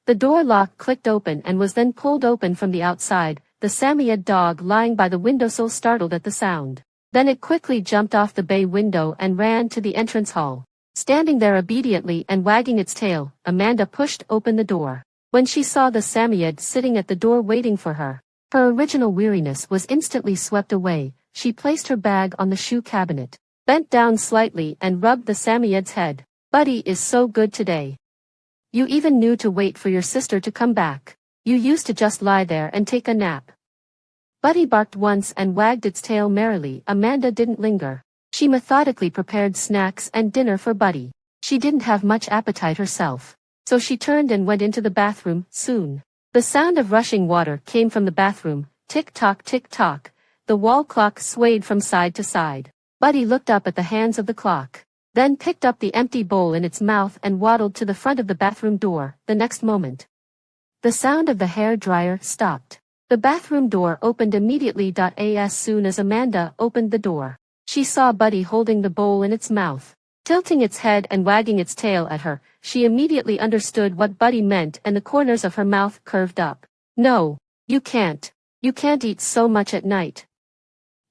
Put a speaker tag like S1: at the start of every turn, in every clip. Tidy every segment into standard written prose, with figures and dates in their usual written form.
S1: The door lock clicked open and was then pulled open from the outside. The Samoyed dog lying by the windowsill startled at the sound. Then it quickly jumped off the bay window and ran to the entrance hall. Standing there obediently and wagging its tail, Amanda pushed open the door. When she saw the Samoyed sitting at the door waiting for her, her original weariness was instantly swept away. She placed her bag on the shoe cabinet, bent down slightly and rubbed the Samoyed's head. "Buddy is so good today. You even knew to wait for your sister to come back. You used to just lie there and take a nap." Buddy barked once and wagged its tail merrily. Amanda didn't linger. She methodically prepared snacks and dinner for Buddy. She didn't have much appetite herself, so she turned and went into the bathroom. Soon, the sound of rushing water came from the bathroom. Tick-tock, tick-tock. The wall clock swayed from side to side. Buddy looked up at the hands of the clock, then picked up the empty bowl in its mouth and waddled to the front of the bathroom door. The next moment, the sound of the hair dryer stopped. The bathroom door opened immediately. As soon as Amanda opened the door, she saw Buddy holding the bowl in its mouth, tilting its head and wagging its tail at her. She immediately understood what Buddy meant and the corners of her mouth curved up. "No, you can't. You can't eat so much at night."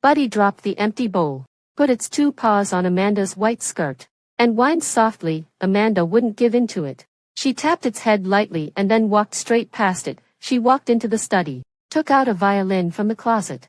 S1: Buddy dropped the empty bowl, put its two paws on Amanda's white skirt, and whined softly. Amanda wouldn't give in to it. She tapped its head lightly and then walked straight past it. She walked into the study, took out a violin from the closet,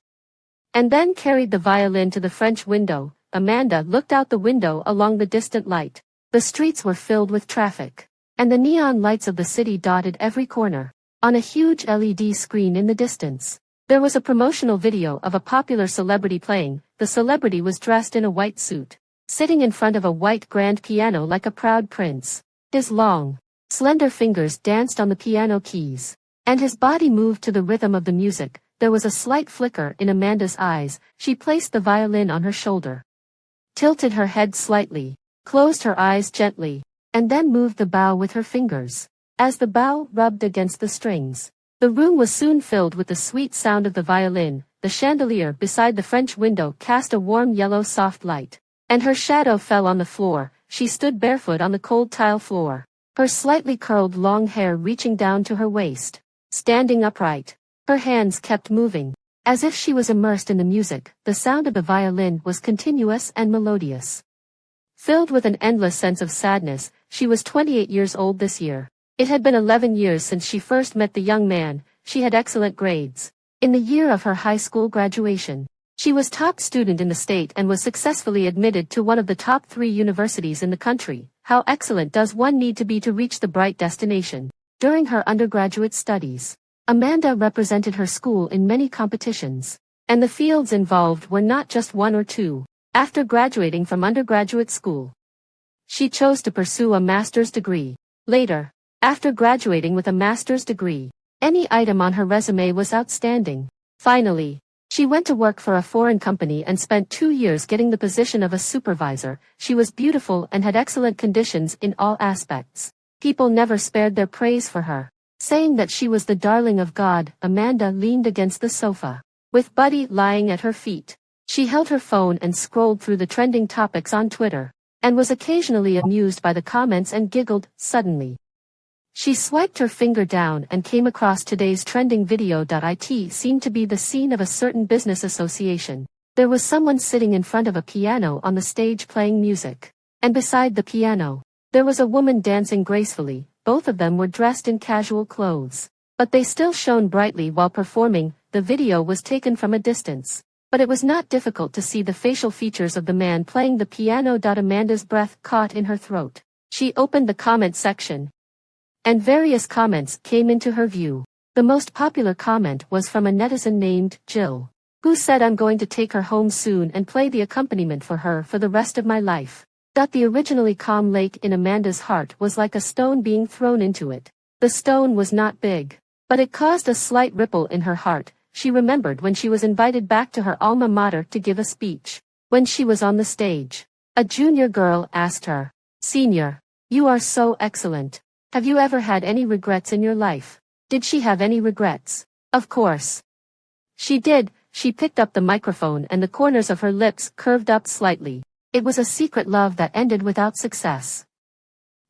S1: and then carried the violin to the French window. Amanda looked out the window along the distant light. The streets were filled with traffic, and the neon lights of the city dotted every corner. On a huge LED screen in the distance, there was a promotional video of a popular celebrity playing. The celebrity was dressed in a white suit, sitting in front of a white grand piano like a proud prince. His long, slender fingers danced on the piano keys, and his body moved to the rhythm of the music. There was a slight flicker in Amanda's eyes. She placed the violin on her shoulder, tilted her head slightly, closed her eyes gently, and then moved the bow with her fingers. As the bow rubbed against the strings, the room was soon filled with the sweet sound of the violin. The chandelier beside the French window cast a warm yellow soft light, and her shadow fell on the floor. She stood barefoot on the cold tile floor, her slightly curled long hair reaching down to her waist. Standing upright, her hands kept moving, as if she was immersed in the music. The sound of the violin was continuous and melodious, filled with an endless sense of sadness. She was 28 years old this year. It had been 11 years since she first met the young man. She had excellent grades. In the year of her high school graduation, she was top student in the state and was successfully admitted to one of the top 3 universities in the country. How excellent does one need to be to reach the bright destination? During her undergraduate studies, Amanda represented her school in many competitions, and the fields involved were not just 1 or 2. After graduating from undergraduate school, she chose to pursue a master's degree. Later, after graduating with a master's degree, any item on her resume was outstanding. Finally, she went to work for a foreign company and spent 2 years getting the position of a supervisor. She was beautiful and had excellent conditions in all aspects. People never spared their praise for her, saying that she was the darling of God. Amanda leaned against the sofa, with Buddy lying at her feet. She held her phone and scrolled through the trending topics on Twitter, and was occasionally amused by the comments and giggled. Suddenly, she swiped her finger down and came across today's trending video. It seemed to be the scene of a certain business association. There was someone sitting in front of a piano on the stage playing music, and beside the piano, there was a woman dancing gracefully. Both of them were dressed in casual clothes, but they still shone brightly while performing. The video was taken from a distance, but it was not difficult to see the facial features of the man playing the piano. Amanda's breath caught in her throat. She opened the comment section, and various comments came into her view. The most popular comment was from a netizen named Jill, who said, "I'm going to take her home soon and play the accompaniment for her for the rest of my life." The originally calm lake in Amanda's heart was like a stone being thrown into it. The stone was not big, but it caused a slight ripple in her heart. She remembered when she was invited back to her alma mater to give a speech. When she was on the stage, a junior girl asked her, "Senior, you are so excellent. Have you ever had any regrets in your life?" Did she have any regrets? Of course she did. She picked up the microphone and the corners of her lips curved up slightly. It was a secret love that ended without success.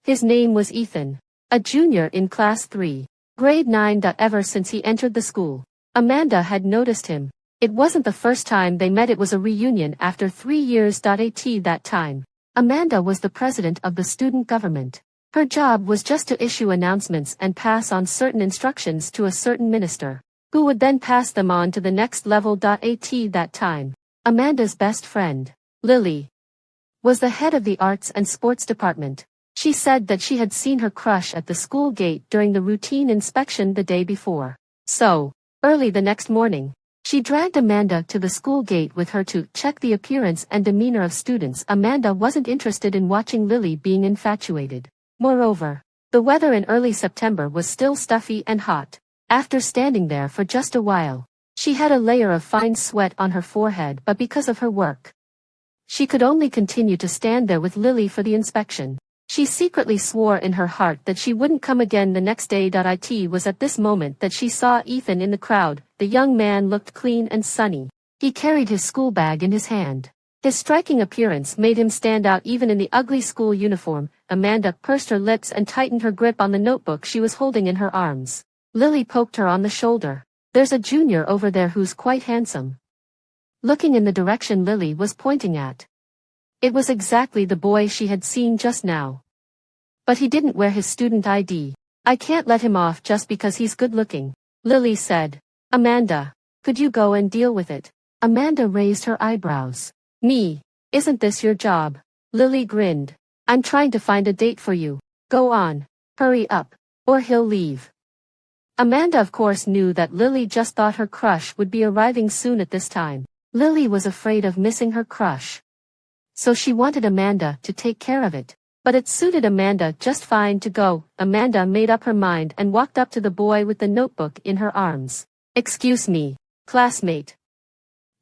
S1: His name was Ethan. a junior in class 3. Grade 9. Ever since he entered the school, Amanda had noticed him. It wasn't the first time they met, it was a reunion after 3 years. At that time, Amanda was the president of the student government. Her job was just to issue announcements and pass on certain instructions to a certain minister, who would then pass them on to the next level. At that time, Amanda's best friend, Lily, was the head of the arts and sports department. She said that she had seen her crush at the school gate during the routine inspection the day before. So, early the next morning, she dragged Amanda to the school gate with her to check the appearance and demeanor of students. Amanda wasn't interested in watching Lily being infatuated. Moreover, the weather in early September was still stuffy and hot. After standing there for just a while, she had a layer of fine sweat on her forehead, but because of her work, she could only continue to stand there with Lily for the inspection. She secretly swore in her heart that she wouldn't come again the next day. It was at this moment that she saw Ethan in the crowd. The young man looked clean and sunny. He carried his school bag in his hand. His striking appearance made him stand out even in the ugly school uniform. Amanda pursed her lips and tightened her grip on the notebook she was holding in her arms. Lily poked her on the shoulder. "There's a junior over there who's quite handsome." Looking in the direction Lily was pointing at, it was exactly the boy she had seen just now. But he didn't wear his student ID. "I can't let him off just because he's good looking," Lily said. "Amanda, could you go and deal with it?" Amanda raised her eyebrows. "Me? Isn't this your job?" Lily grinned. "I'm trying to find a date for you. Go on. Hurry up, or he'll leave." Amanda of course knew that Lily just thought her crush would be arriving soon at this time. Lily was afraid of missing her crush, so she wanted Amanda to take care of it. But it suited Amanda just fine to go. Amanda made up her mind and walked up to the boy with the notebook in her arms. "Excuse me, classmate."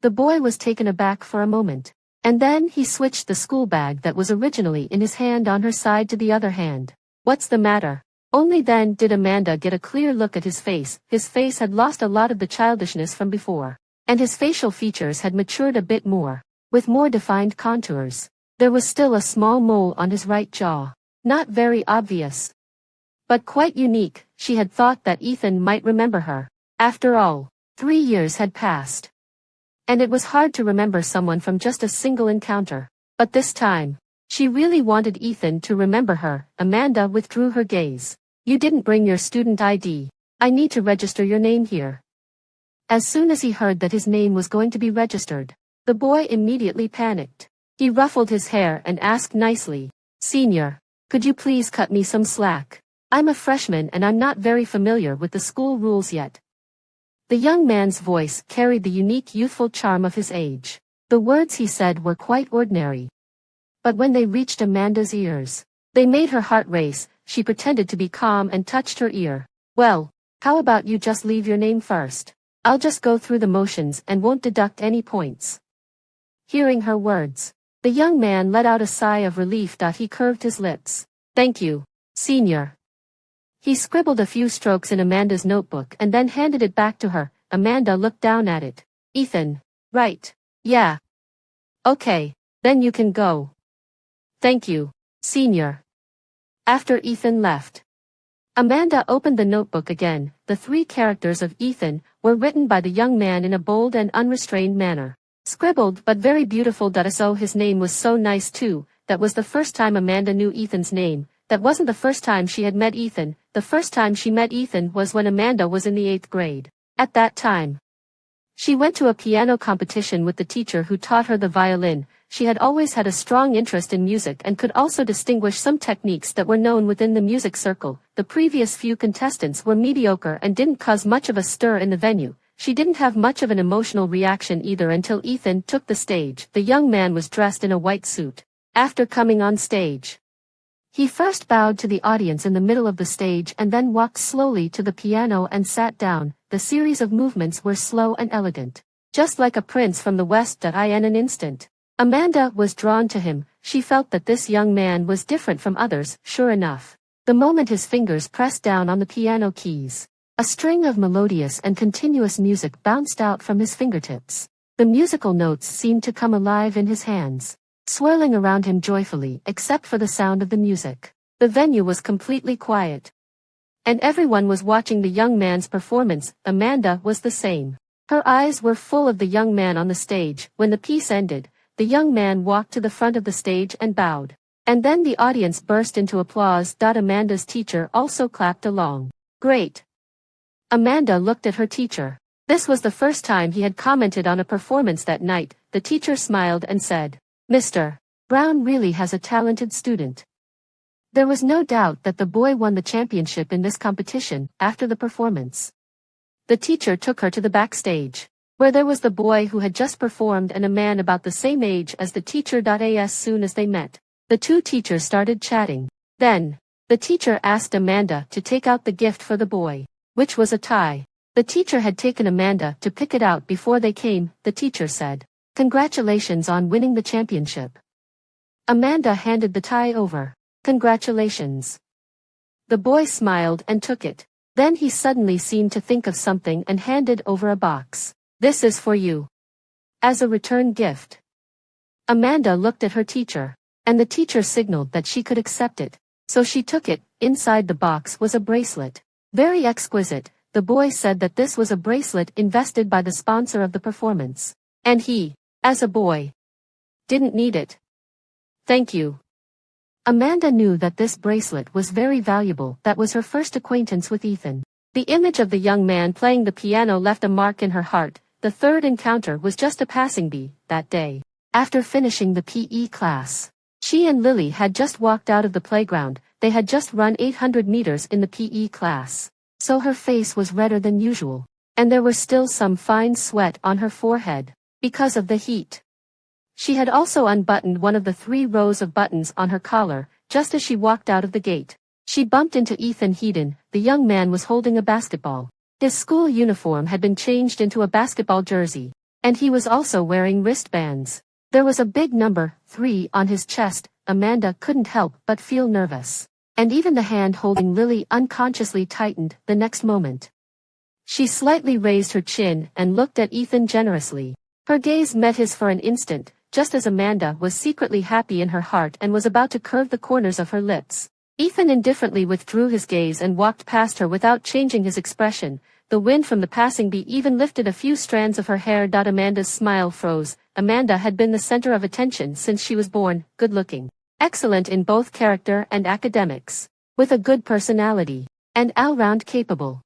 S1: The boy was taken aback for a moment, and then he switched the school bag that was originally in his hand on her side to the other hand. "What's the matter?" Only then did Amanda get a clear look at his face. His face had lost a lot of the childishness from before, and his facial features had matured a bit more, with more defined contours. There was still a small mole on his right jaw. Not very obvious, but quite unique. She had thought that Ethan might remember her. After all, 3 years had passed, and it was hard to remember someone from just a single encounter. But this time, she really wanted Ethan to remember her. Amanda withdrew her gaze. "You didn't bring your student ID. I need to register your name here." As soon as he heard that his name was going to be registered, the boy immediately panicked. He ruffled his hair and asked nicely, "Senior, could you please cut me some slack? I'm a freshman and I'm not very familiar with the school rules yet." The young man's voice carried the unique youthful charm of his age. The words he said were quite ordinary, but when they reached Amanda's ears, they made her heart race. She pretended to be calm and touched her ear. "Well, how about you just leave your name first? I'll just go through the motions and won't deduct any points." Hearing her words, the young man let out a sigh of relief. He curved his lips. "Thank you, senior." He scribbled a few strokes in Amanda's notebook and then handed it back to her. Amanda looked down at it. "Ethan, right? Yeah. Okay, then you can go." "Thank you, senior." After Ethan left, Amanda opened the notebook again. The 3 characters of Ethan were written by the young man in a bold and unrestrained manner. Scribbled but very beautiful. So his name was so nice too. That was the first time Amanda knew Ethan's name. That wasn't the first time she had met Ethan. The first time she met Ethan was when Amanda was in the 8th grade. At that time, she went to a piano competition with the teacher who taught her the violin. She had always had a strong interest in music and could also distinguish some techniques that were known within the music circle. The previous few contestants were mediocre and didn't cause much of a stir in the venue. She didn't have much of an emotional reaction either until Ethan took the stage. The young man was dressed in a white suit. After coming on stage, he first bowed to the audience in the middle of the stage and then walked slowly to the piano and sat down. The series of movements were slow and elegant, just like a prince from the West. In an instant, Amanda was drawn to him. She felt that this young man was different from others. Sure enough, the moment his fingers pressed down on the piano keys, a string of melodious and continuous music bounced out from his fingertips. The musical notes seemed to come alive in his hands, swirling around him joyfully except for the sound of the music. The venue was completely quiet. And everyone was watching the young man's performance. Amanda was the same. Her eyes were full of the young man on the stage. When the piece ended, the young man walked to the front of the stage and bowed. And then the audience burst into applause. Amanda's teacher also clapped along. Great! Amanda looked at her teacher. This was the first time he had commented on a performance that night. The teacher smiled and said, "Mr. Brown really has a talented student." There was no doubt that the boy won the championship in this competition. After the performance, the teacher took her to the backstage, where there was the boy who had just performed and a man about the same age as the teacher. As soon as they met, the two teachers started chatting. Then, the teacher asked Amanda to take out the gift for the boy, which was a tie. The teacher had taken Amanda to pick it out before they came. The teacher said, "Congratulations on winning the championship." Amanda handed the tie over. "Congratulations." The boy smiled and took it. Then he suddenly seemed to think of something and handed over a box. "This is for you, as a return gift." Amanda looked at her teacher, and the teacher signaled that she could accept it. So she took it. Inside the box was a bracelet. Very exquisite. The boy said that this was a bracelet invested by the sponsor of the performance. And he, as a boy, didn't need it. "Thank you." Amanda knew that this bracelet was very valuable. That was her first acquaintance with Ethan. The image of the young man playing the piano left a mark in her heart. The third encounter was just a passing by. That day, after finishing the PE class, she and Lily had just walked out of the playground. They had just run 800 meters in the PE class, so her face was redder than usual, and there was still some fine sweat on her forehead, because of the heat. She had also unbuttoned one of the 3 rows of buttons on her collar. Just as she walked out of the gate, she bumped into Ethan Hedon. The young man was holding a basketball. His school uniform had been changed into a basketball jersey, and he was also wearing wristbands. There was a big number 3 on his chest. Amanda couldn't help but feel nervous, and even the hand holding Lily unconsciously tightened. The next moment, she slightly raised her chin and looked at Ethan generously. Her gaze met his for an instant, just as Amanda was secretly happy in her heart and was about to curve the corners of her lips. Ethan indifferently withdrew his gaze and walked past her without changing his expression. The wind from the passing by even lifted a few strands of her hair. Amanda's smile froze. Amanda had been the center of attention since she was born, good-looking, excellent in both character and academics, with a good personality, and all-round capable.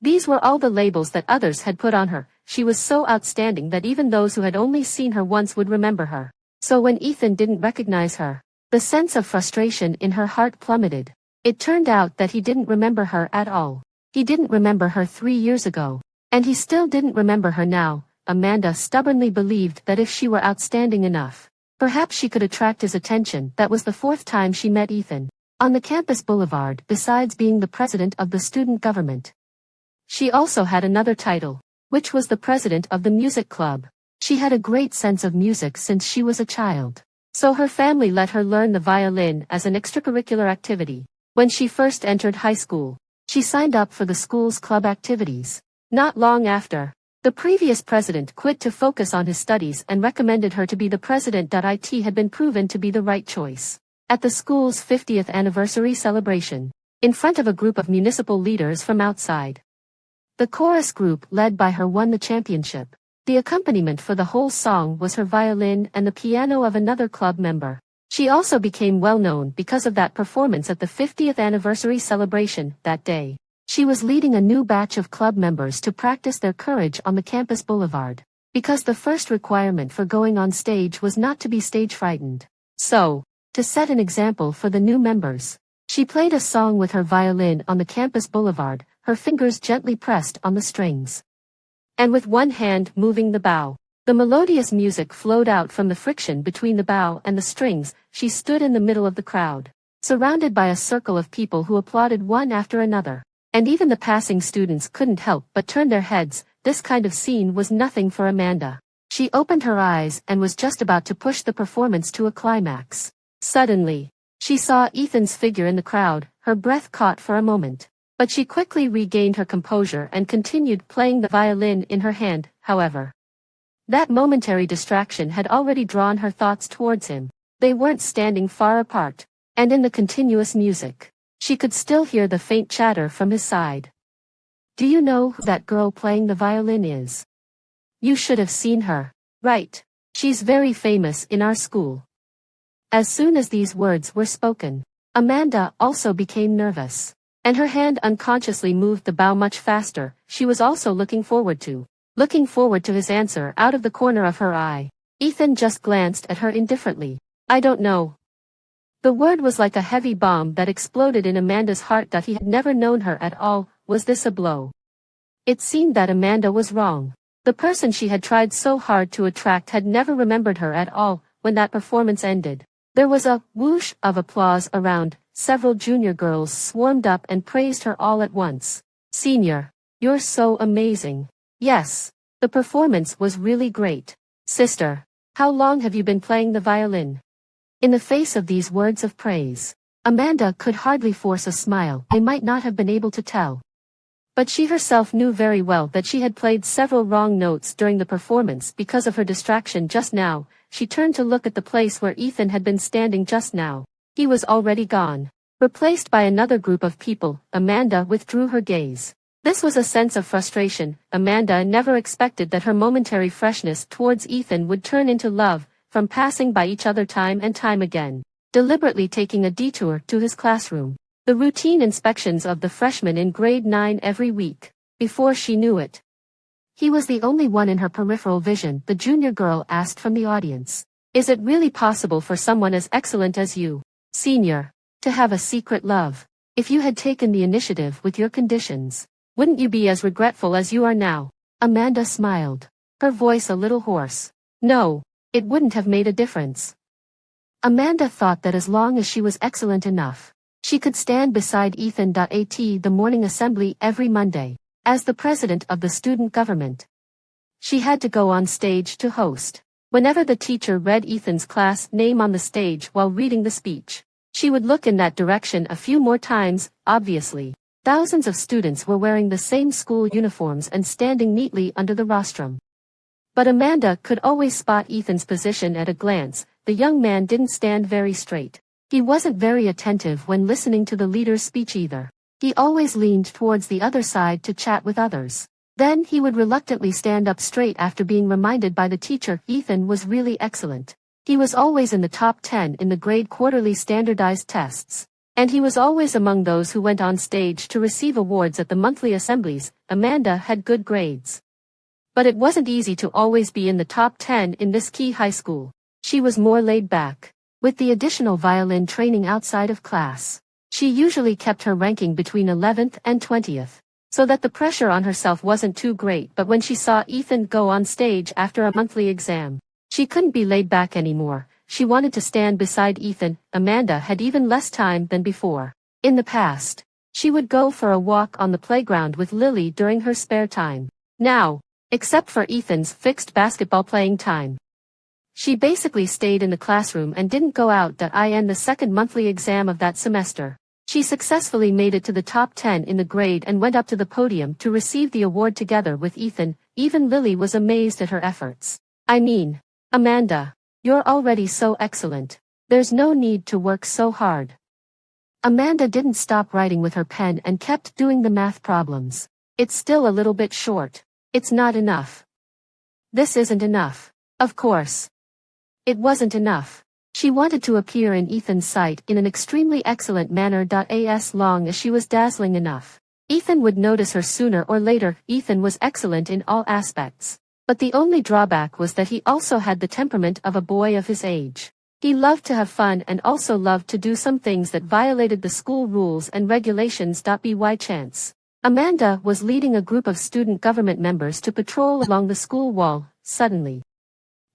S1: These were all the labels that others had put on her. She was so outstanding that even those who had only seen her once would remember her. So when Ethan didn't recognize her, the sense of frustration in her heart plummeted. It turned out that he didn't remember her at all. He didn't remember her 3 years ago, and he still didn't remember her now. Amanda stubbornly believed that if she were outstanding enough, perhaps she could attract his attention. That was the 4th time she met Ethan on the campus boulevard. Besides being the president of the student government, she also had another title, which was the president of the music club. She had a great sense of music since she was a child, so her family let her learn the violin as an extracurricular activity. When she first entered high school, she signed up for the school's club activities. Not long after, the previous president quit to focus on his studies and recommended her to be the president. It had been proven to be the right choice. At the school's 50th anniversary celebration, in front of a group of municipal leaders from outside, the chorus group led by her won the championship. The accompaniment for the whole song was her violin and the piano of another club member. She also became well known because of that performance at the 50th anniversary celebration. That day, she was leading a new batch of club members to practice their courage on the campus boulevard, because the first requirement for going on stage was not to be stage frightened. So, to set an example for the new members, she played a song with her violin on the campus boulevard, her fingers gently pressed on the strings, and with one hand moving the bow. The melodious music flowed out from the friction between the bow and the strings. She stood in the middle of the crowd, surrounded by a circle of people who applauded one after another, and even the passing students couldn't help but turn their heads. This kind of scene was nothing for Amanda. She opened her eyes and was just about to push the performance to a climax. Suddenly, she saw Ethan's figure in the crowd. Her breath caught for a moment, but she quickly regained her composure and continued playing the violin in her hand. However, that momentary distraction had already drawn her thoughts towards him. They weren't standing far apart, and in the continuous music, She could still hear the faint chatter from his side. Do you know who that girl playing the violin is? You should have seen her. Right. She's very famous in our school. As soon as these words were spoken, Amanda also became nervous, and her hand unconsciously moved the bow much faster. She was also looking forward to his answer out of the corner of her eye. Ethan just glanced at her indifferently. I don't know. The word was like a heavy bomb that exploded in Amanda's heart that he had never known her at all. Was this a blow? It seemed that Amanda was wrong. The person she had tried so hard to attract had never remembered her at all. When that performance ended, there was a whoosh of applause around. Several junior girls swarmed up and praised her all at once. Senior, you're so amazing. Yes, the performance was really great. Sister, how long have you been playing the violin? In the face of these words of praise, Amanda could hardly force a smile. They might not have been able to tell. But she herself knew very well that she had played several wrong notes during the performance because of her distraction just now. She turned to look at the place where Ethan had been standing just now. He was already gone. Replaced by another group of people, Amanda withdrew her gaze. This was a sense of frustration. Amanda never expected that her momentary freshness towards Ethan would turn into love, from passing by each other time and time again, deliberately taking a detour to his classroom. The routine inspections of the freshmen in grade 9 every week. Before she knew it, he was the only one in her peripheral vision. The junior girl asked from the audience, is it really possible for someone as excellent as you, senior, to have a secret love? If you had taken the initiative with your conditions, wouldn't you be as regretful as you are now? Amanda smiled, her voice a little hoarse. No, it wouldn't have made a difference. Amanda thought that as long as she was excellent enough, she could stand beside Ethan at the morning assembly every Monday. As the president of the student government, she had to go on stage to host. Whenever the teacher read Ethan's class name on the stage while reading the speech, she would look in that direction a few more times. Obviously, thousands of students were wearing the same school uniforms and standing neatly under the rostrum. But Amanda could always spot Ethan's position at a glance. The young man didn't stand very straight. He wasn't very attentive when listening to the leader's speech either. He always leaned towards the other side to chat with others. Then he would reluctantly stand up straight after being reminded by the teacher Ethan was really excellent. He was always in the top 10 in the grade quarterly standardized tests. And he was always among those who went on stage to receive awards at the monthly assemblies. Amanda had good grades. But it wasn't easy to always be in the top 10 in this key high school. She was more laid back. With the additional violin training outside of class, she usually kept her ranking between 11th and 20th, so that the pressure on herself wasn't too great. But when she saw Ethan go on stage after a monthly exam, she couldn't be laid back anymore. She wanted to stand beside Ethan. Amanda had even less time than before. In the past, she would go for a walk on the playground with Lily during her spare time. Now, except for Ethan's fixed basketball playing time, she basically stayed in the classroom and didn't go out. In the second monthly exam of that semester, she successfully made it to the top 10 in the grade and went up to the podium to receive the award together with Ethan. Even Lily was amazed at her efforts. I mean, Amanda, you're already so excellent. There's no need to work so hard. Amanda didn't stop writing with her pen and kept doing the math problems. It's still a little bit short. It's not enough. This isn't enough. Of course. It wasn't enough. She wanted to appear in Ethan's sight in an extremely excellent manner. As long as she was dazzling enough, Ethan would notice her sooner or later. Ethan was excellent in all aspects. But the only drawback was that he also had the temperament of a boy of his age. He loved to have fun and also loved to do some things that violated the school rules and regulations. By chance, Amanda was leading a group of student government members to patrol along the school wall. Suddenly,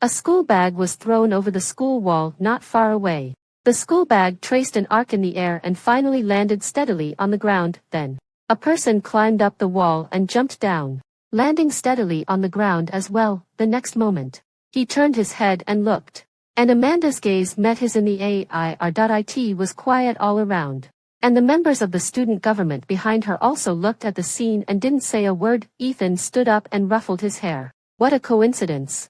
S1: a school bag was thrown over the school wall not far away. The school bag traced an arc in the air and finally landed steadily on the ground. Then, a person climbed up the wall and jumped down, landing steadily on the ground as well. The next moment, he turned his head and looked, and Amanda's gaze met his. In the air. It was quiet all around, and the members of the student government behind her also looked at the scene and didn't say a word. Ethan stood up and ruffled his hair. What a coincidence.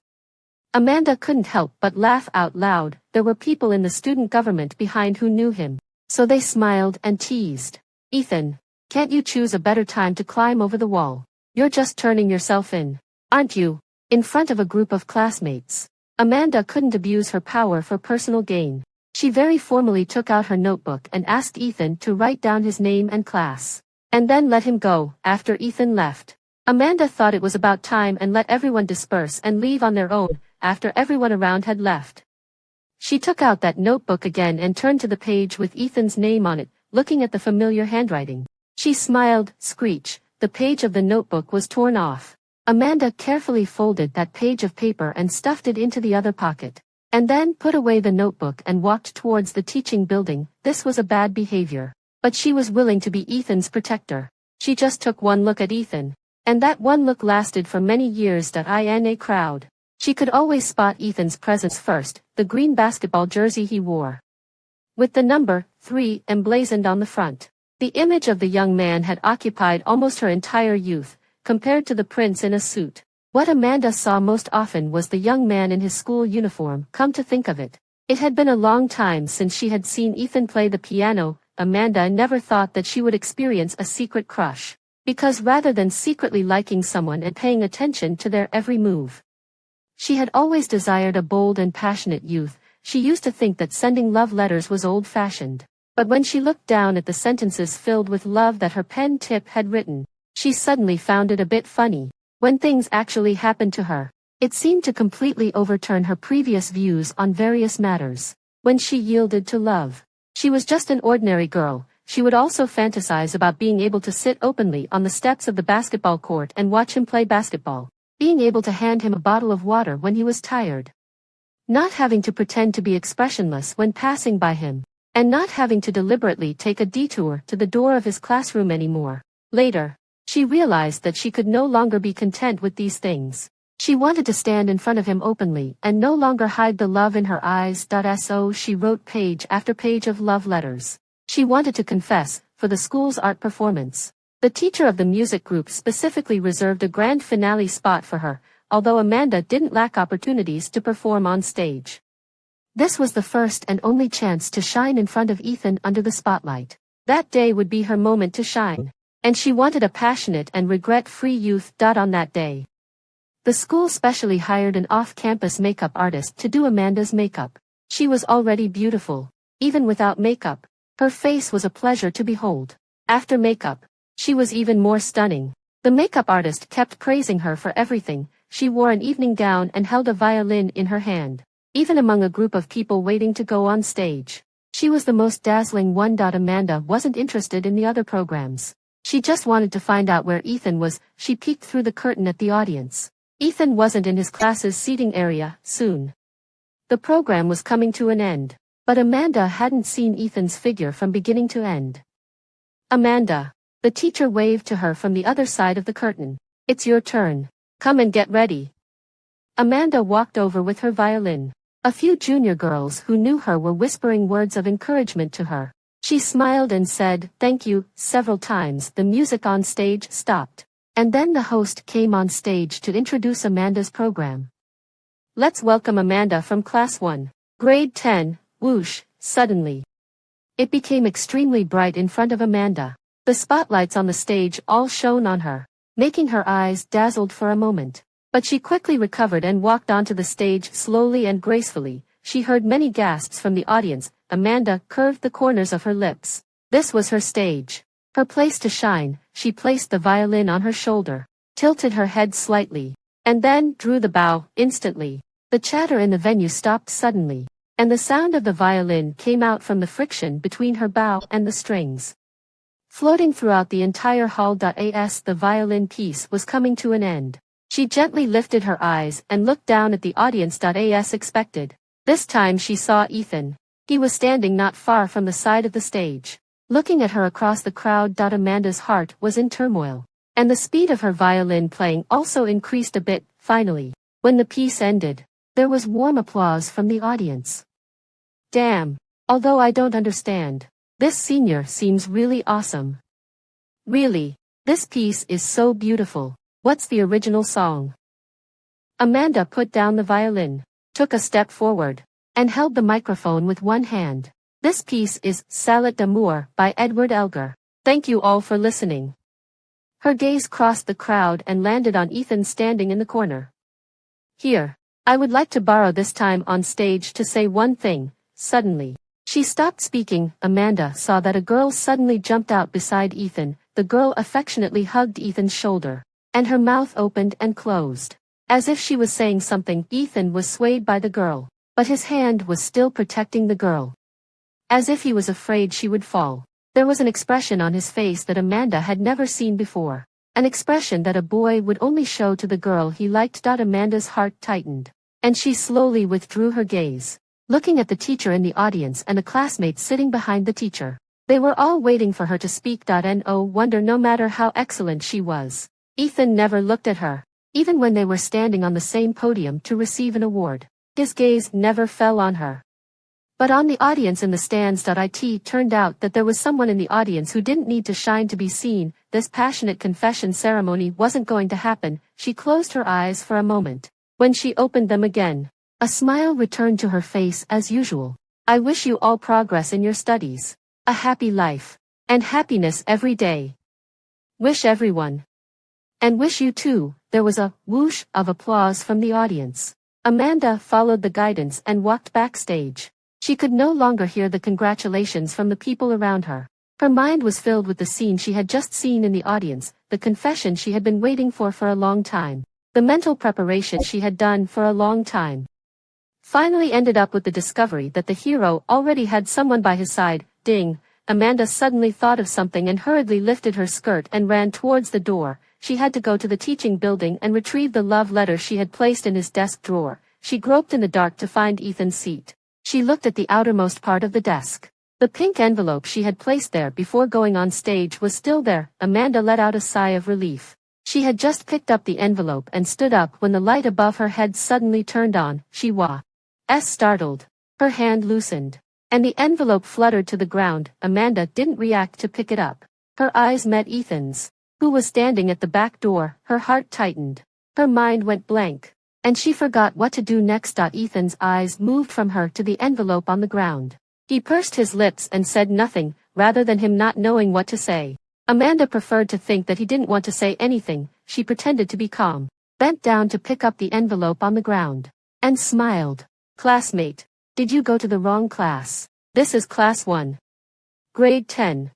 S1: Amanda couldn't help but laugh out loud. There were people in the student government behind who knew him. So they smiled and teased. Ethan, can't you choose a better time to climb over the wall? You're just turning yourself in, aren't you? In front of a group of classmates. Amanda couldn't abuse her power for personal gain. She very formally took out her notebook and asked Ethan to write down his name and class. And then let him go, after Ethan left. Amanda thought it was about time and let everyone disperse and leave on their own, after everyone around had left. She took out that notebook again and turned to the page with Ethan's name on it, looking at the familiar handwriting. She smiled, screech, the page of the notebook was torn off. Amanda carefully folded that page of paper and stuffed it into the other pocket. And then put away the notebook and walked towards the teaching building. This was a bad behavior. But she was willing to be Ethan's protector. She just took one look at Ethan. And that one look lasted for many years. In a crowd. She could always spot Ethan's presence first, the green basketball jersey he wore, with the number 3 emblazoned on the front. The image of the young man had occupied almost her entire youth, compared to the prince in a suit. What Amanda saw most often was the young man in his school uniform. Come to think of it, it had been a long time since she had seen Ethan play the piano. Amanda never thought that she would experience a secret crush, because rather than secretly liking someone and paying attention to their every move, she had always desired a bold and passionate youth. She used to think that sending love letters was old-fashioned. But when she looked down at the sentences filled with love that her pen tip had written, she suddenly found it a bit funny. When things actually happened to her, it seemed to completely overturn her previous views on various matters. When she yielded to love, she was just an ordinary girl. She would also fantasize about being able to sit openly on the steps of the basketball court and watch him play basketball, being able to hand him a bottle of water when he was tired, not having to pretend to be expressionless when passing by him, and not having to deliberately take a detour to the door of his classroom anymore. Later, she realized that she could no longer be content with these things. She wanted to stand in front of him openly and no longer hide the love in her eyes. So she wrote page after page of love letters. She wanted to confess, for the school's art performance. The teacher of the music group specifically reserved a grand finale spot for her, although Amanda didn't lack opportunities to perform on stage. This was the first and only chance to shine in front of Ethan under the spotlight. That day would be her moment to shine. And she wanted a passionate and regret-free youth. On that day, the school specially hired an off-campus makeup artist to do Amanda's makeup. She was already beautiful, even without makeup. Her face was a pleasure to behold. After makeup, she was even more stunning. The makeup artist kept praising her for everything. She wore an evening gown and held a violin in her hand. Even among a group of people waiting to go on stage, she was the most dazzling one. Amanda wasn't interested in the other programs. She just wanted to find out where Ethan was. She peeked through the curtain at the audience. Ethan wasn't in his class's seating area. Soon, the program was coming to an end. But Amanda hadn't seen Ethan's figure from beginning to end. Amanda. The teacher waved to her from the other side of the curtain. It's your turn. Come and get ready. Amanda walked over with her violin. A few junior girls who knew her were whispering words of encouragement to her. She smiled and said, "Thank you," several times. The music on stage stopped. And then the host came on stage to introduce Amanda's program. Let's welcome Amanda from Class 1, Grade 10, whoosh, suddenly. It became extremely bright in front of Amanda. The spotlights on the stage all shone on her, making her eyes dazzled for a moment. But she quickly recovered and walked onto the stage slowly and gracefully. She heard many gasps from the audience. Amanda curved the corners of her lips. This was her stage, her place to shine. She placed the violin on her shoulder, tilted her head slightly, and then drew the bow. Instantly, the chatter in the venue stopped suddenly, and the sound of the violin came out from the friction between her bow and the strings, floating throughout the entire hall. As the violin piece was coming to an end, she gently lifted her eyes and looked down at the audience. As expected, this time she saw Ethan. He was standing not far from the side of the stage, looking at her across the crowd. Amanda's heart was in turmoil, and the speed of her violin playing also increased a bit. Finally, when the piece ended, there was warm applause from the audience. Damn. Although I don't understand, this senior seems really awesome. Really, this piece is so beautiful. What's the original song? Amanda put down the violin, took a step forward, and held the microphone with one hand. This piece is Salade d'Amour by Edward Elgar. Thank you all for listening. Her gaze crossed the crowd and landed on Ethan standing in the corner. Here. I would like to borrow this time on stage to say one thing. Suddenly. She stopped speaking. Amanda saw that a girl suddenly jumped out beside Ethan. The girl affectionately hugged Ethan's shoulder. And her mouth opened and closed. As if she was saying something. Ethan was swayed by the girl. But his hand was still protecting the girl. As if he was afraid she would fall. There was an expression on his face that Amanda had never seen before. An expression that a boy would only show to the girl he liked. Amanda's heart tightened. And she slowly withdrew her gaze, looking at the teacher in the audience and the classmates sitting behind the teacher. They were all waiting for her to speak. No wonder, no matter how excellent she was, Ethan never looked at her. Even when they were standing on the same podium to receive an award, his gaze never fell on her. But on the audience in the stands. It turned out that there was someone in the audience who didn't need to shine to be seen. This passionate confession ceremony wasn't going to happen. She closed her eyes for a moment. When she opened them again, a smile returned to her face as usual. I wish you all progress in your studies, a happy life, and happiness every day. Wish everyone. And wish you too. There was a whoosh of applause from the audience. Amanda followed the guidance and walked backstage. She could no longer hear the congratulations from the people around her. Her mind was filled with the scene she had just seen in the audience, the confession she had been waiting for a long time, the mental preparation she had done for a long time. Finally ended up with the discovery that the hero already had someone by his side. Ding! Amanda suddenly thought of something and hurriedly lifted her skirt and ran towards the door. She had to go to the teaching building and retrieve the love letter she had placed in his desk drawer. She groped in the dark to find Ethan's seat. She looked at the outermost part of the desk. The pink envelope she had placed there before going on stage was still there. Amanda let out a sigh of relief. She had just picked up the envelope and stood up when the light above her head suddenly turned on. She was startled. Her hand loosened, and the envelope fluttered to the ground. Amanda didn't react to pick it up. Her eyes met Ethan's, who was standing at the back door. Her heart tightened. Her mind went blank. And she forgot what to do next. Ethan's eyes moved from her to the envelope on the ground. He pursed his lips and said nothing, rather than him not knowing what to say. Amanda preferred to think that he didn't want to say anything. She pretended to be calm, bent down to pick up the envelope on the ground, and smiled. Classmate, did you go to the wrong class? This is class 1. Grade 10.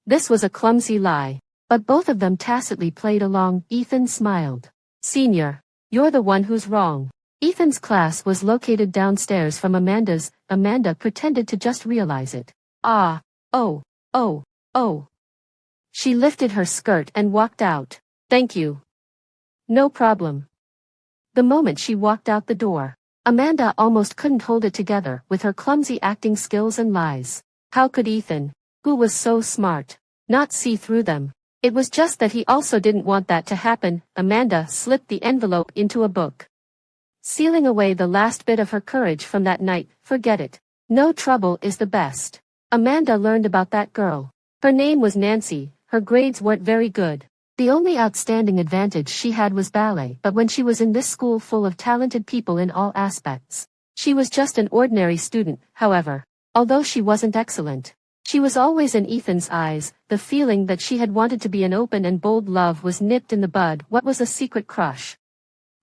S1: This was a clumsy lie, but both of them tacitly played along. Ethan smiled. Senior. You're the one who's wrong. Ethan's class was located downstairs from Amanda's. Amanda pretended to just realize it. Oh. She lifted her skirt and walked out. Thank you. No problem. The moment she walked out the door, Amanda almost couldn't hold it together with her clumsy acting skills and lies. How could Ethan, who was so smart, not see through them? It was just that he also didn't want that to happen. Amanda slipped the envelope into a book, sealing away the last bit of her courage from that night. Forget it. No trouble is the best. Amanda learned about that girl. Her name was Nancy. Her grades weren't very good. The only outstanding advantage she had was ballet, but when she was in this school full of talented people in all aspects, she was just an ordinary student. However, although she wasn't excellent, she was always in Ethan's eyes. The feeling that she had wanted to be an open and bold love was nipped in the bud. What was a secret crush?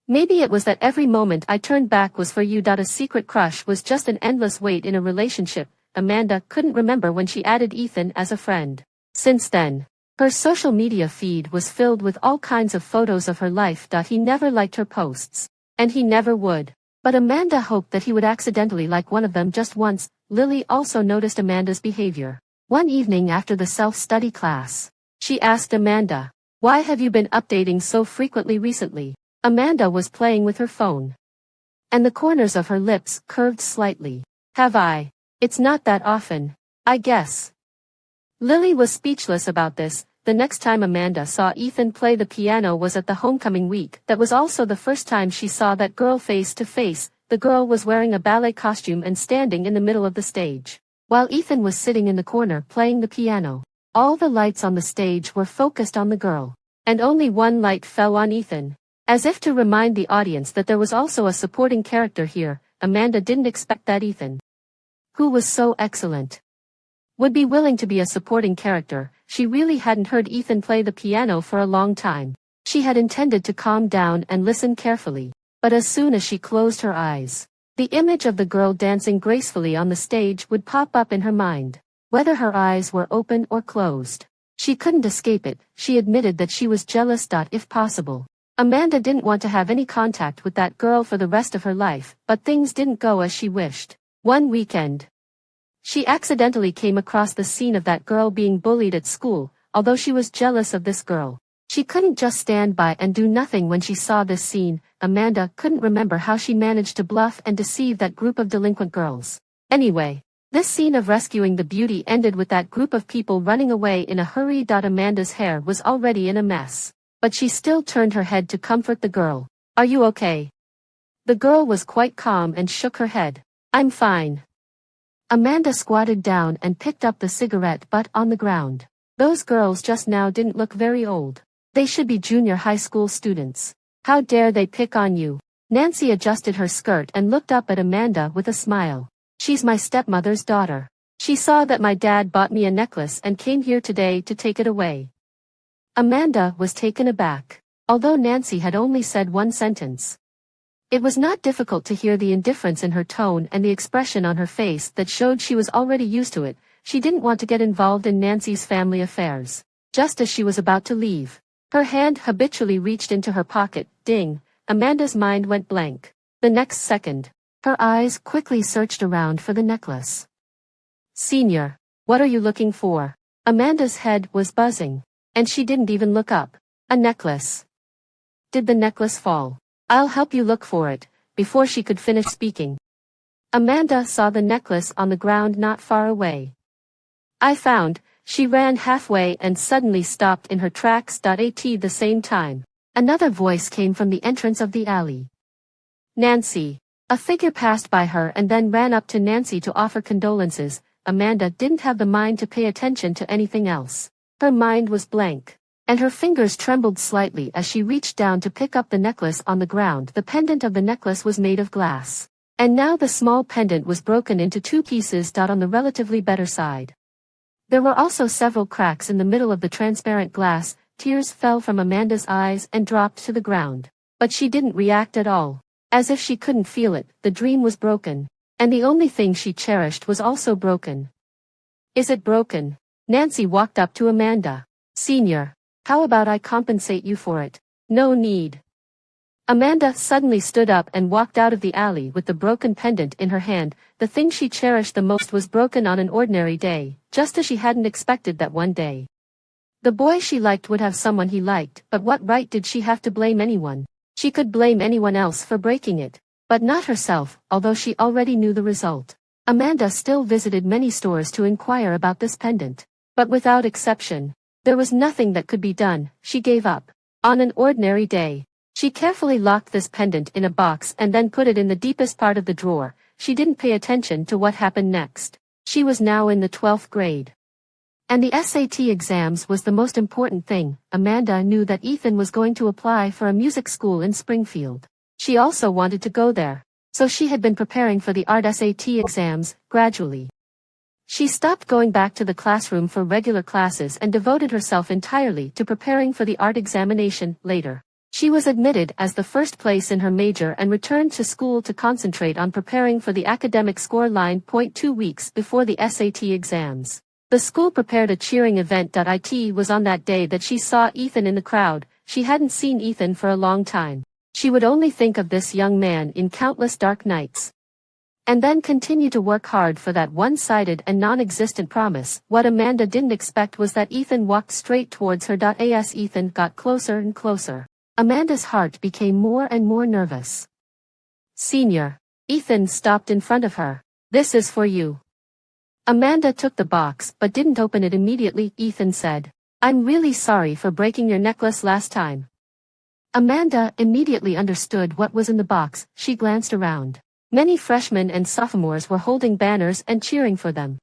S1: Maybe it was that every moment I turned back was for you. A secret crush was just an endless wait in a relationship. Amanda couldn't remember when she added Ethan as a friend. Since then, her social media feed was filled with all kinds of photos of her life. He never liked her posts, and he never would. But Amanda hoped that he would accidentally like one of them just once. Lily also noticed Amanda's behavior. One evening after the self-study class, she asked Amanda, "Why have you been updating so frequently recently?" Amanda was playing with her phone, and the corners of her lips curved slightly. "Have I? It's not that often, I guess." Lily was speechless about this. The next time Amanda saw Ethan play the piano was at the homecoming week. That was also the first time she saw that girl face to face. The girl was wearing a ballet costume and standing in the middle of the stage, while Ethan was sitting in the corner playing the piano. All the lights on the stage were focused on the girl, and only one light fell on Ethan, as if to remind the audience that there was also a supporting character here. Amanda didn't expect that Ethan who was so excellent. Would be willing to be a supporting character. She really hadn't heard Ethan play the piano for a long time. She had intended to calm down and listen carefully. But as soon as she closed her eyes, the image of the girl dancing gracefully on the stage would pop up in her mind. Whether her eyes were open or closed, she couldn't escape it. She admitted that she was jealous. If possible, Amanda didn't want to have any contact with that girl for the rest of her life, but things didn't go as she wished. One weekend, she accidentally came across the scene of that girl being bullied at school. Although she was jealous of this girl, she couldn't just stand by and do nothing when she saw this scene. Amanda couldn't remember how she managed to bluff and deceive that group of delinquent girls. Anyway, this scene of rescuing the beauty ended with that group of people running away in a hurry. Amanda's hair was already in a mess, but she still turned her head to comfort the girl. "Are you okay?" The girl was quite calm and shook her head. "I'm fine." Amanda squatted down and picked up the cigarette butt on the ground. Those girls just now didn't look very old. They should be junior high school students. How dare they pick on you? Nancy adjusted her skirt and looked up at Amanda with a smile. "She's my stepmother's daughter. She saw that my dad bought me a necklace and came here today to take it away." Amanda was taken aback. Although Nancy had only said one sentence, it was not difficult to hear the indifference in her tone and the expression on her face that showed she was already used to it. She didn't want to get involved in Nancy's family affairs. Just as she was about to leave, her hand habitually reached into her pocket. Ding! Amanda's mind went blank. The next second, her eyes quickly searched around for the necklace. "Senior, what are you looking for?" Amanda's head was buzzing, and she didn't even look up. "A necklace. Did the necklace fall?" "I'll help you look for it." Before she could finish speaking, Amanda saw the necklace on the ground not far away. "I found." She ran halfway and suddenly stopped in her tracks. At the same time, another voice came from the entrance of the alley. "Nancy." A figure passed by her and then ran up to Nancy to offer condolences. Amanda didn't have the mind to pay attention to anything else. Her mind was blank, and her fingers trembled slightly as she reached down to pick up the necklace on the ground. The pendant of the necklace was made of glass, and now the small pendant was broken into two pieces. On the relatively better side, there were also several cracks in the middle of the transparent glass. Tears fell from Amanda's eyes and dropped to the ground, but she didn't react at all. As if she couldn't feel it, the dream was broken, and the only thing she cherished was also broken. "Is it broken?" Nancy walked up to Amanda. "Senior, how about I compensate you for it?" "No need." Amanda suddenly stood up and walked out of the alley with the broken pendant in her hand. The thing she cherished the most was broken on an ordinary day, just as she hadn't expected that one day the boy she liked would have someone he liked. But what right did she have to blame anyone? She could blame anyone else for breaking it, but not herself. Although she already knew the result, Amanda still visited many stores to inquire about this pendant, but without exception, there was nothing that could be done. She gave up. On an ordinary day, she carefully locked this pendant in a box and then put it in the deepest part of the drawer. She didn't pay attention to what happened next. She was now in the 12th grade, and the SAT exams was the most important thing. Amanda knew that Ethan was going to apply for a music school in Springfield. She also wanted to go there, so she had been preparing for the art SAT exams. Gradually, she stopped going back to the classroom for regular classes and devoted herself entirely to preparing for the art examination. Later, she was admitted as the first place in her major and returned to school to concentrate on preparing for the academic score line. 2 weeks before the SAT exams, the school prepared a cheering event. It was on that day that she saw Ethan in the crowd. She hadn't seen Ethan for a long time. She would only think of this young man in countless dark nights, and then continue to work hard for that one-sided and non-existent promise. What Amanda didn't expect was that Ethan walked straight towards her. As Ethan got closer and closer, Amanda's heart became more and more nervous. "Senior." Ethan stopped in front of her. "This is for you." Amanda took the box but didn't open it immediately. Ethan said, "I'm really sorry for breaking your necklace last time." Amanda immediately understood what was in the box. She glanced around. Many freshmen and sophomores were holding banners and cheering for them,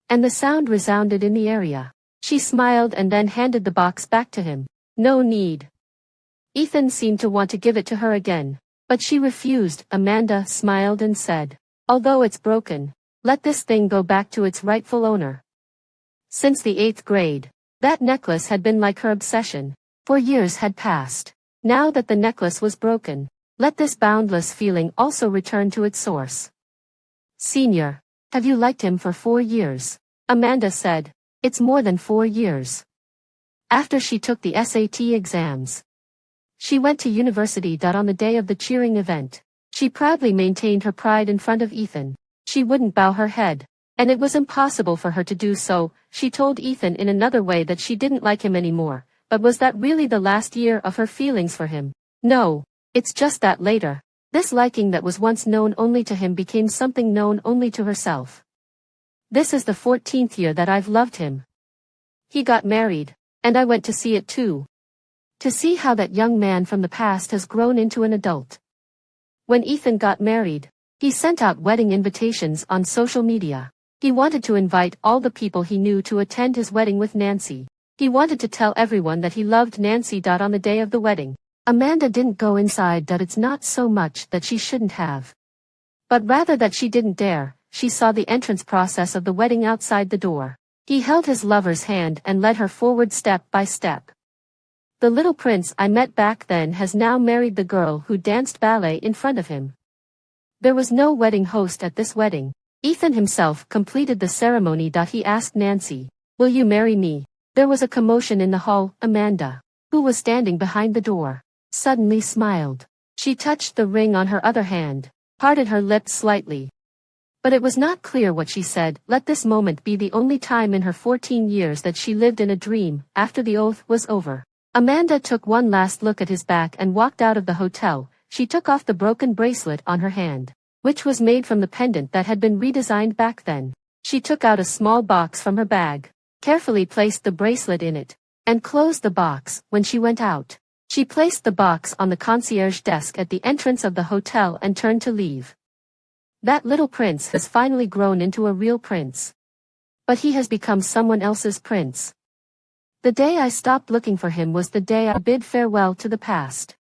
S1: and the sound resounded in the area. She smiled and then handed the box back to him. "No need." Ethan seemed to want to give it to her again, but she refused. Amanda smiled and said, "Although it's broken, Let this thing go back to its rightful owner. Since the 8th grade, that necklace had been like her obsession. 4 years had passed. Now that the necklace was broken, let this boundless feeling also return to its source. Senior, have you liked him for 4 years? Amanda said. It's more than 4 years. After she took the SAT exams, she went to university. On the day of the cheering event, she proudly maintained her pride in front of Ethan. She wouldn't bow her head, and it was impossible for her to do so. She told Ethan in another way that she didn't like him anymore, but was that really the last year of her feelings for him? No, it's just that later, this liking that was once known only to him became something known only to herself. This is the 14th year that I've loved him. He got married, and I went to see it too. To see how that young man from the past has grown into an adult. When Ethan got married, he sent out wedding invitations on social media. He wanted to invite all the people he knew to attend his wedding with Nancy. He wanted to tell everyone that he loved Nancy. On the day of the wedding, Amanda didn't go inside. It's not so much that she shouldn't have, but rather that she didn't dare. She saw the entrance process of the wedding outside the door. He held his lover's hand and led her forward step by step. The little prince I met back then has now married the girl who danced ballet in front of him. There was no wedding host at this wedding. Ethan himself completed the ceremony. He asked Nancy, "Will you marry me?" There was a commotion in the hall. Amanda, who was standing behind the door, suddenly smiled. She touched the ring on her other hand, parted her lips slightly. But it was not clear what she said. Let this moment be the only time in her 14 years that she lived in a dream. After the oath was over, Amanda took one last look at his back and walked out of the hotel. She took off the broken bracelet on her hand, which was made from the pendant that had been redesigned back then. She took out a small box from her bag, carefully placed the bracelet in it, and closed the box. When she went out, she placed the box on the concierge desk at the entrance of the hotel and turned to leave. That little prince has finally grown into a real prince. But he has become someone else's prince. The day I stopped looking for him was the day I bid farewell to the past.